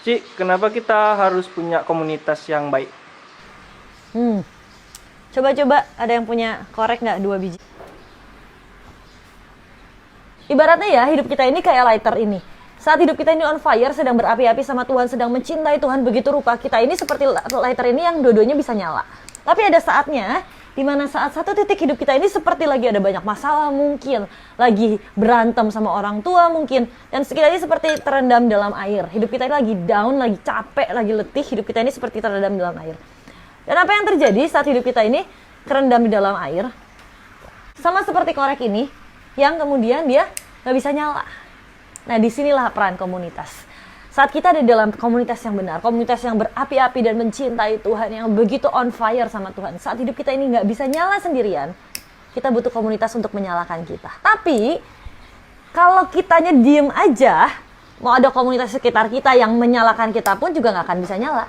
Cik, kenapa kita harus punya komunitas yang baik? Coba-coba ada yang punya korek nggak 2 biji? Ibaratnya ya, hidup kita ini kayak lighter ini. Saat hidup kita ini on fire, sedang berapi-api sama Tuhan, sedang mencintai Tuhan begitu rupa, kita ini seperti lighter ini yang dua-duanya bisa nyala. Tapi ada saatnya, di mana saat satu titik hidup kita ini seperti lagi ada banyak masalah mungkin, lagi berantem sama orang tua mungkin, dan kita ini seperti terendam dalam air. Hidup kita ini lagi down, lagi capek, lagi letih, hidup kita ini seperti terendam dalam air. Dan apa yang terjadi saat hidup kita ini terendam di dalam air? Sama seperti korek ini, yang kemudian dia nggak bisa nyala. Nah, disinilah peran komunitas. Saat kita ada dalam komunitas yang benar, komunitas yang berapi-api dan mencintai Tuhan, yang begitu on fire sama Tuhan, saat hidup kita ini nggak bisa nyala sendirian, kita butuh komunitas untuk menyalakan kita. Tapi, kalau kitanya diem aja, mau ada komunitas sekitar kita yang menyalakan kita pun juga nggak akan bisa nyala.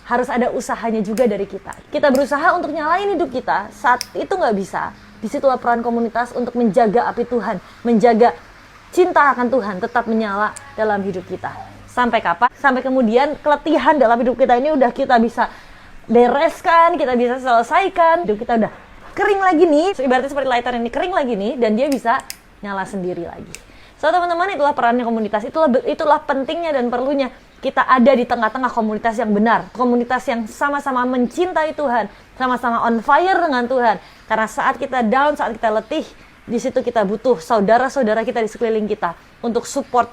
Harus ada usahanya juga dari kita. Kita berusaha untuk nyalain hidup kita, saat itu nggak bisa. Disitulah peran komunitas untuk menjaga api Tuhan, menjaga cinta akan Tuhan tetap menyala dalam hidup kita. Sampai kapan? Sampai kemudian keletihan dalam hidup kita ini udah kita bisa bereskan, kita bisa selesaikan. Hidup kita udah kering lagi nih, ibaratnya seperti lighter ini kering lagi nih, dan dia bisa nyala sendiri lagi. So teman-teman, itulah perannya komunitas, itulah pentingnya dan perlunya kita ada di tengah-tengah komunitas yang benar, komunitas yang sama-sama mencintai Tuhan, sama-sama on fire dengan Tuhan. Karena saat kita down, saat kita letih, di situ kita butuh saudara-saudara kita di sekeliling kita untuk support